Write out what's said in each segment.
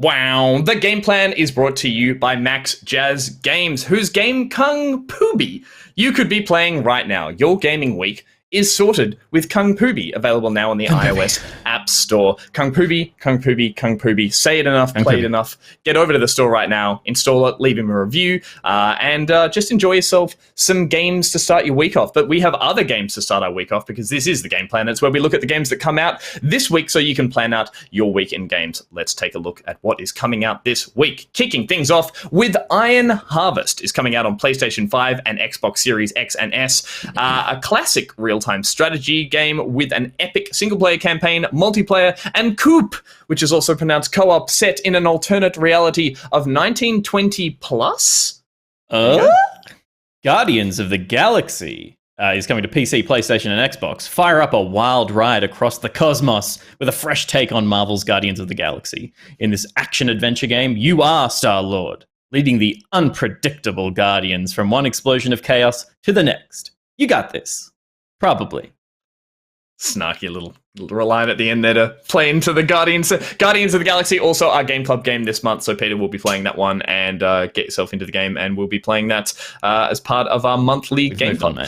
Wow. The game plan is brought to you by Max Jazz Games, whose game Kung Pooby you could be playing right now. Your gaming week is sorted with Kung Pooby, available now on the iOS App Store. Kung Pooby, Kung Pooby, Kung Pooby. Say it enough, play it enough. Get over to the store right now, install it, leave him a review, and just enjoy yourself some games to start your week off. But we have other games to start our week off because this is the Game Plan. It's where we look at the games that come out this week so you can plan out your week in games. Let's take a look at what is coming out this week. Kicking things off with Iron Harvest is coming out on PlayStation 5 and Xbox Series X and S. A classic real-time strategy game with an epic single-player campaign, multiplayer, and coup, which is also pronounced co-op, set in an alternate reality of 1920 plus. Guardians of the Galaxy is coming to PC, PlayStation, and Xbox. Fire up a wild ride across the cosmos with a fresh take on Marvel's Guardians of the Galaxy. In this action-adventure game, you are Star-Lord, leading the unpredictable Guardians from one explosion of chaos to the next. You got this. Probably. Snarky little line at the end there to play into the Guardians of the Galaxy. Also our Game Club game this month, so Peter will be playing that one, and get yourself into the game, and we'll be playing that as part of our monthly Game Club.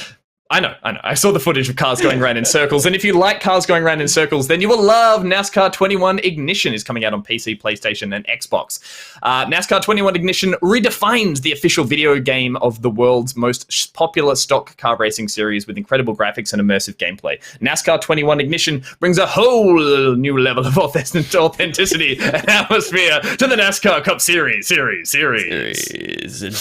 I know. I saw the footage of cars going around in circles, and if you like cars going around in circles, then you will love NASCAR 21 Ignition is coming out on PC, PlayStation, and Xbox. NASCAR 21 Ignition redefines the official video game of the world's most popular stock car racing series with incredible graphics and immersive gameplay. NASCAR 21 Ignition brings a whole new level of authenticity and atmosphere to the NASCAR Cup Series.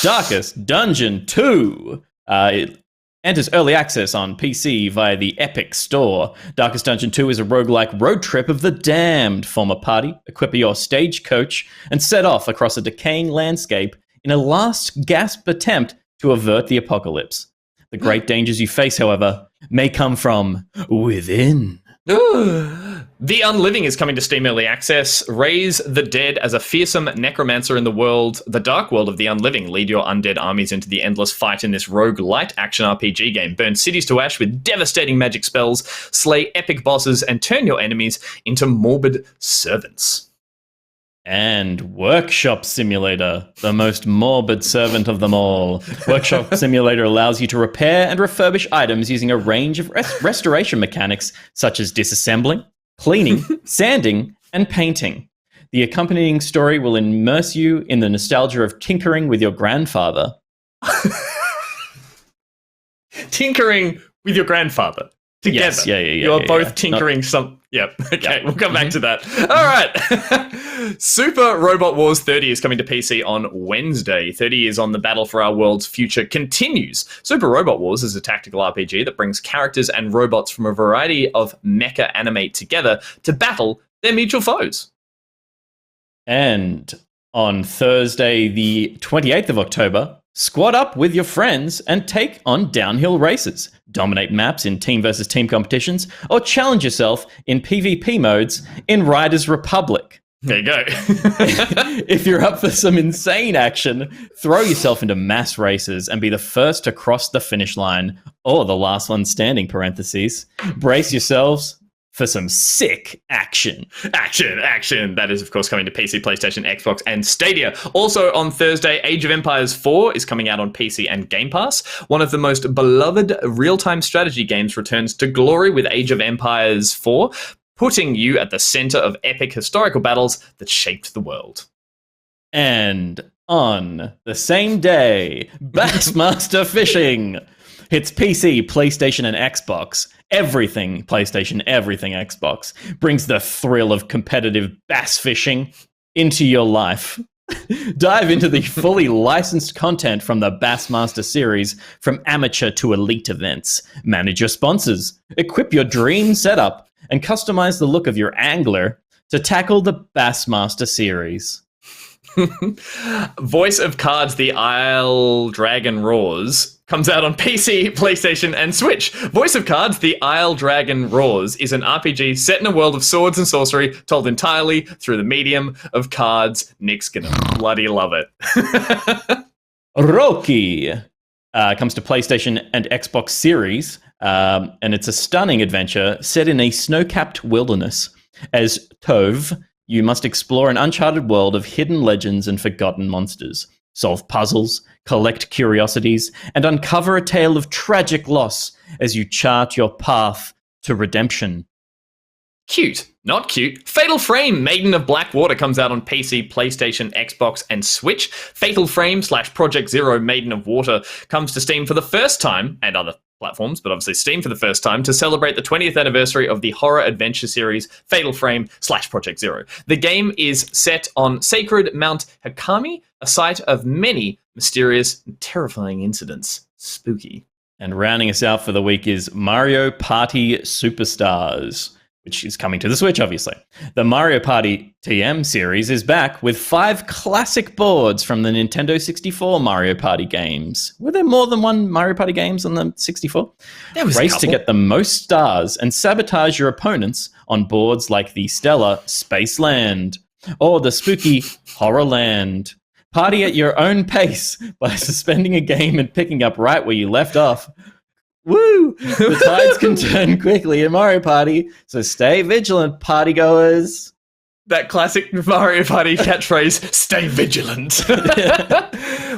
Darkest Dungeon 2. It enters early access on PC via the Epic Store. Darkest Dungeon 2 is a roguelike road trip of the damned. Form a party, equip your stagecoach, and set off across a decaying landscape in a last gasp attempt to avert the apocalypse. The great dangers you face, however, may come from within. The Unliving is coming to Steam Early Access. Raise the dead as a fearsome necromancer in the dark world of the Unliving. Lead your undead armies into the endless fight in this roguelite action RPG game. Burn cities to ash with devastating magic spells, slay epic bosses, and turn your enemies into morbid servants. And Workshop Simulator, the most morbid servant of them all. Workshop Simulator allows you to repair and refurbish items using a range of restoration mechanics such as disassembling, cleaning, sanding, and painting. The accompanying story will immerse you in the nostalgia of tinkering with your grandfather. Tinkering with your grandfather. Together. Yes, yeah. You're both tinkering some... Yep, okay, we'll come back to that. All right. Super Robot Wars 30 is coming to PC on Wednesday. 30 years on, the battle for our world's future continues. Super Robot Wars is a tactical RPG that brings characters and robots from a variety of mecha anime together to battle their mutual foes. And on Thursday, the 28th of October, squad up with your friends and take on downhill races. Dominate maps in team versus team competitions, or challenge yourself in PvP modes in Riders Republic. There you go. If you're up for some insane action, throw yourself into mass races and be the first to cross the finish line, or the last one standing, parentheses. Brace yourselves for some sick action. Action. That is, of course, coming to PC, PlayStation, Xbox, and Stadia. Also on Thursday, Age of Empires 4 is coming out on PC and Game Pass. One of the most beloved real-time strategy games returns to glory with Age of Empires 4, putting you at the center of epic historical battles that shaped the world. And on the same day, Bassmaster Fishing hits PC, PlayStation, and Xbox. Everything PlayStation, everything Xbox brings the thrill of competitive bass fishing into your life. Dive into the fully licensed content from the Bassmaster series, from amateur to elite events. Manage your sponsors, equip your dream setup, and customize the look of your angler to tackle the Bassmaster series. Voice of Cards, The Isle Dragon Roars comes out on PC, PlayStation, and Switch. Voice of Cards, The Isle Dragon Roars is an RPG set in a world of swords and sorcery, told entirely through the medium of cards. Nick's gonna bloody love it. Roki comes to PlayStation and Xbox Series, and it's a stunning adventure set in a snow-capped wilderness. As Tove, you must explore an uncharted world of hidden legends and forgotten monsters, solve puzzles, collect curiosities, and uncover a tale of tragic loss as you chart your path to redemption. Cute. Not cute. Fatal Frame, Maiden of Blackwater comes out on PC, PlayStation, Xbox, and Switch. Fatal Frame / Project Zero, Maiden of Water comes to Steam for the first time, and other platforms, but obviously Steam for the first time, to celebrate the 20th anniversary of the horror adventure series Fatal Frame / Project Zero. The game is set on sacred Mount Hakami, a site of many mysterious and terrifying incidents. Spooky. And rounding us out for the week is Mario Party Superstars, which is coming to the Switch, obviously. The Mario Party TM series is back with 5 classic boards from the Nintendo 64 Mario Party games. Were there more than one Mario Party games on the 64? There was Race to get the most stars and sabotage your opponents on boards like the stellar Spaceland or the spooky Horrorland. Party at your own pace by suspending a game and picking up right where you left off. Woo! The tides can turn quickly in Mario Party, so stay vigilant, partygoers. That classic Mario Party catchphrase, stay vigilant.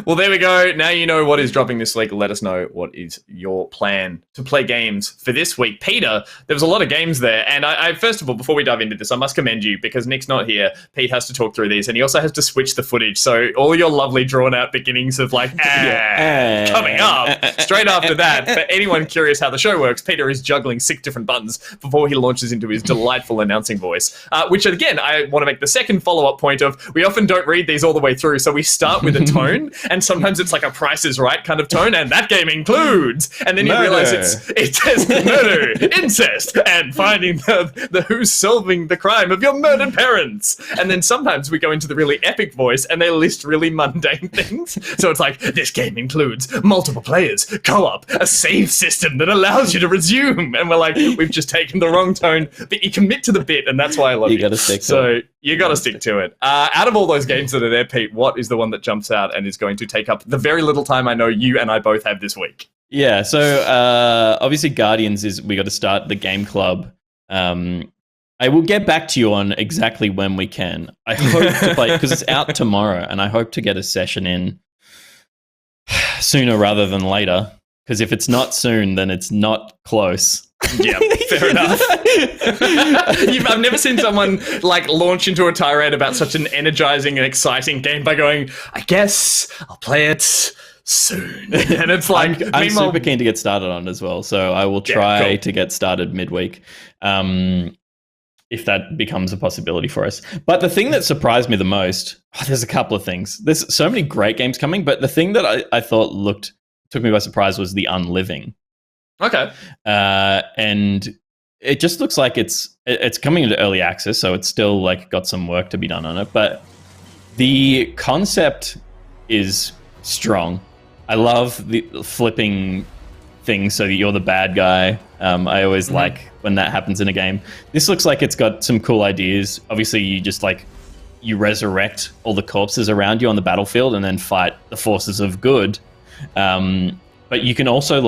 Well, there we go. Now you know what is dropping this week. Let us know what is your plan to play games for this week. Peter, there was a lot of games there. And I first of all, before we dive into this, I must commend you because Nick's not here. Pete has to talk through these and he also has to switch the footage. So all your lovely drawn out beginnings of like, coming up straight after that. For anyone curious how the show works, Peter is juggling 6 different buttons before he launches into his delightful announcing voice, which again, I want to make the second follow-up point of we often don't read these all the way through. So we start with a tone and sometimes it's like a Price is Right kind of tone, and that game includes, and then you realize it says murder, incest, and finding the who's solving the crime of your murdered parents. And then sometimes we go into the really epic voice and they list really mundane things. So it's like, this game includes multiple players, co-op, a save system that allows you to resume. And we're like, we've just taken the wrong tone, but you commit to the bit, and that's why I love you. You gotta stick to it. You got to stick to it. Out of all those games that are there, Pete, what is the one that jumps out and is going to take up the very little time I know you and I both have this week? Yeah, so obviously Guardians is, we got to start the game club. I will get back to you on exactly when we can. I hope to play, because it's out tomorrow, and I hope to get a session in sooner rather than later, because if it's not soon, then it's not close. Yeah, fair enough. I've never seen someone like launch into a tirade about such an energizing and exciting game by going, I guess I'll play it soon. And it's like, I'm super keen to get started on it as well, so I will try to get started midweek. If that becomes a possibility for us. But the thing that surprised me the most, there's a couple of things. There's so many great games coming, but the thing that I thought took me by surprise was the Unliving. Okay. And it just looks like it's coming into early access, so it's still like got some work to be done on it. But the concept is strong. I love the flipping things so that you're the bad guy. I always like when that happens in a game. This looks like it's got some cool ideas. Obviously, you resurrect all the corpses around you on the battlefield and then fight the forces of good. But you can also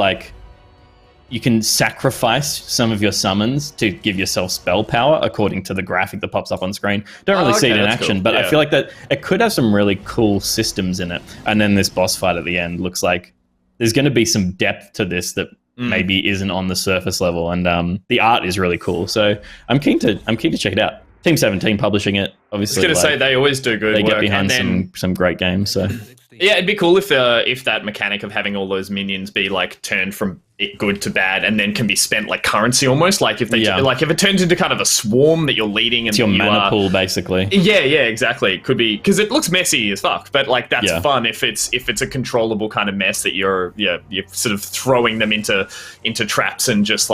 you can sacrifice some of your summons to give yourself spell power according to the graphic that pops up on screen. Don't really see it in action, cool. But I feel like that it could have some really cool systems in it. And then this boss fight at the end looks like there's going to be some depth to this that maybe isn't on the surface level. And the art is really cool. So I'm keen to check it out. Team 17 publishing it, obviously. I was going to say, they always do good work. They get behind some great games. So yeah, it'd be cool if that mechanic of having all those minions be like turned from good to bad and then can be spent like currency almost. Like if if it turns into kind of a swarm that you're leading and it's your mana pool basically. Yeah, exactly. It could be, because it looks messy as fuck, but like that's fun if it's a controllable kind of mess that you're sort of throwing them into traps and just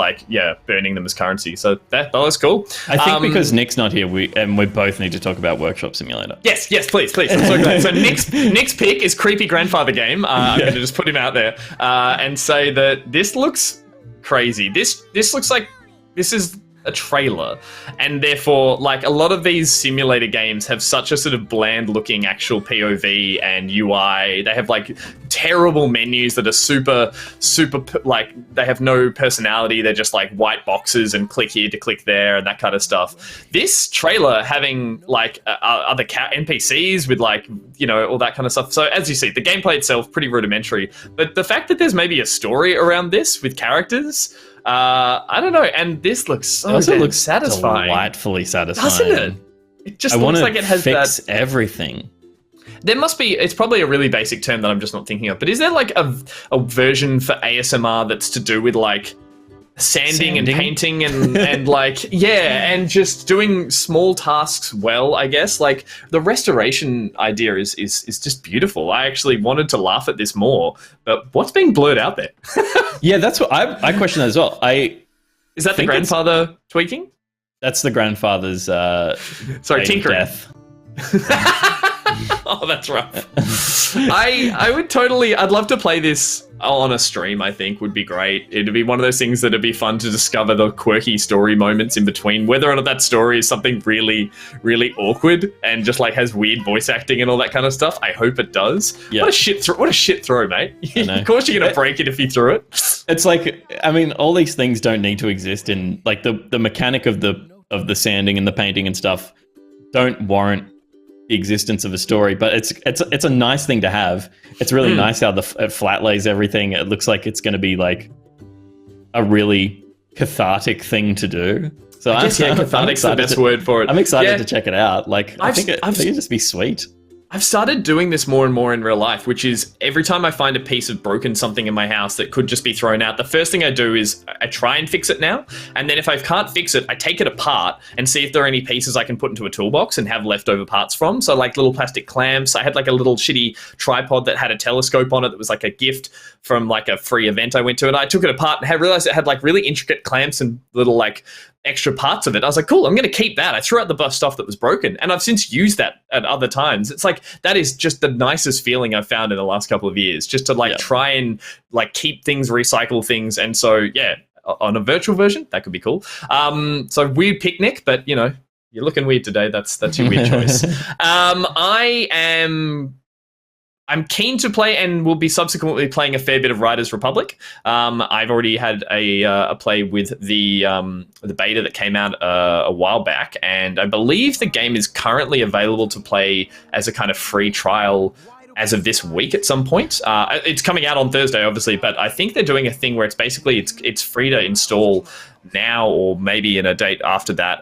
burning them as currency. So that was cool. I think because Nick's not here, we both need to talk about Workshop Simulator. Yes, please. I'm so glad. So Nick's pick is Creepy Grandfather Game. I'm going to just put him out there and say that this looks crazy. This looks like this is a trailer, and therefore, like, a lot of these simulator games have such a sort of bland-looking actual POV and UI. They have like terrible menus that are super like they have no personality. They're just like white boxes and click here to click there and that kind of stuff. This trailer having like other NPCs with like, you know, all that kind of stuff. So as you see, the gameplay itself pretty rudimentary, but the fact that there's maybe a story around this with characters, I don't know. And this looks so looks satisfying, delightfully satisfying, doesn't it? It just looks like it has fix that everything. There must be, it's probably a really basic term that I'm just not thinking of, but is there like a version for ASMR that's to do with like sanding and painting and like, yeah, and just doing small tasks well, I guess? Like the restoration idea is just beautiful. I actually wanted to laugh at this more, but what's being blurred out there? Yeah, that's what I question that as well. Is that the grandfather tweaking? That's the grandfather's tinkering. Death. Oh, that's rough. I'd love to play this on a stream. I think would be great. It'd be one of those things that'd be fun to discover the quirky story moments in between, whether or not that story is something really, really awkward and just like has weird voice acting and all that kind of stuff. I hope it does. Yeah. What a shit throw, mate. Of course you're gonna break it if you threw it. It's like, I mean, all these things don't need to exist in like the mechanic of the sanding and the painting and stuff don't warrant the existence of a story, but it's a nice thing to have. It's really nice how it flat lays everything. It looks like it's going to be like a really cathartic thing to do. So I guess, cathartic's the best word for it. I'm excited to check it out. Like I think it'd just be sweet. I've started doing this more and more in real life, which is every time I find a piece of broken something in my house that could just be thrown out, the first thing I do is I try and fix it now. And then if I can't fix it, I take it apart and see if there are any pieces I can put into a toolbox and have leftover parts from. So like little plastic clamps. I had like a little shitty tripod that had a telescope on it that was like a gift from like a free event I went to. And I took it apart and I realized it had like really intricate clamps and little like extra parts of it. I was like, cool, I'm going to keep that. I threw out the stuff that was broken, and I've since used that at other times. It's like, that is just the nicest feeling I've found in the last couple of years, just to like try and like keep things, recycle things. And so, yeah, on a virtual version, that could be cool. So weird picnic, but you know, you're looking weird today. That's your weird choice. I'm keen to play and will be subsequently playing a fair bit of Riders Republic. I've already had a play with the beta that came out a while back, and I believe the game is currently available to play as a kind of free trial as of this week at some point. It's coming out on Thursday, obviously, but I think they're doing a thing where it's free to install now or maybe in a date after that,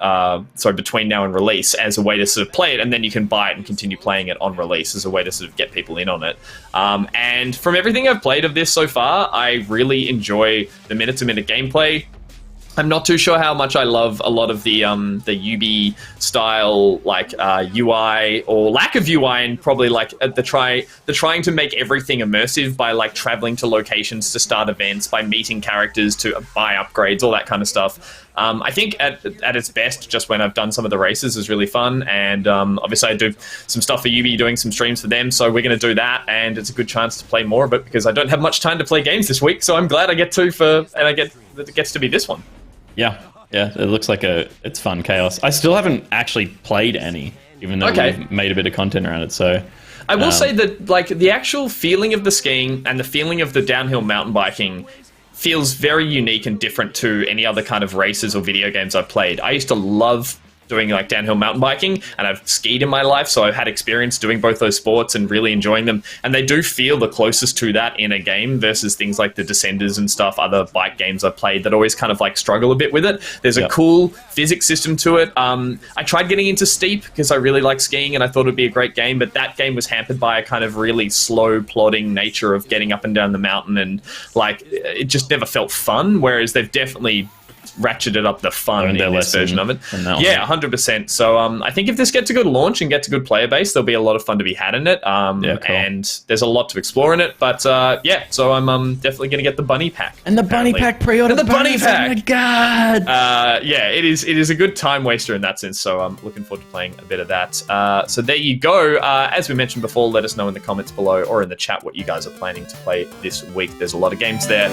so between now and release, as a way to sort of play it, and then you can buy it and continue playing it on release as a way to sort of get people in on it. And from everything I've played of this so far, I really enjoy the minute-to-minute gameplay. I'm not too sure how much I love a lot of the Ubi style like UI or lack of UI, and probably like the trying to make everything immersive by like traveling to locations to start events, by meeting characters to buy upgrades, all that kind of stuff. I think at its best, just when I've done some of the races, is really fun. And obviously I do some stuff for Ubi, doing some streams for them, so we're going to do that, and it's a good chance to play more of it because I don't have much time to play games this week. So I'm glad I get to it gets to be this one. Yeah, it looks like it's fun chaos. I still haven't actually played any, even though we've made a bit of content around it. So I will say that like the actual feeling of the skiing and the feeling of the downhill mountain biking feels very unique and different to any other kind of races or video games I've played. I used to love doing like downhill mountain biking, and I've skied in my life, so I've had experience doing both those sports and really enjoying them, and they do feel the closest to that in a game versus things like the Descenders and stuff, other bike games I've played that always kind of like struggle a bit with it. There's a cool physics system to it. I tried getting into Steep because I really like skiing and I thought it'd be a great game, but that game was hampered by a kind of really slow plodding nature of getting up and down the mountain, and like it just never felt fun, whereas they've definitely ratcheted up the fun in this version of it. Yeah, 100%. So I think if this gets a good launch and gets a good player base, there'll be a lot of fun to be had in it. Cool. And there's a lot to explore in it. But so I'm definitely going to get the bunny pack. And the bunny pack pre-order. The bunny pack. Oh my god. It is a good time waster in that sense. So I'm looking forward to playing a bit of that. So there you go. As we mentioned before, let us know in the comments below or in the chat what you guys are planning to play this week. There's a lot of games there.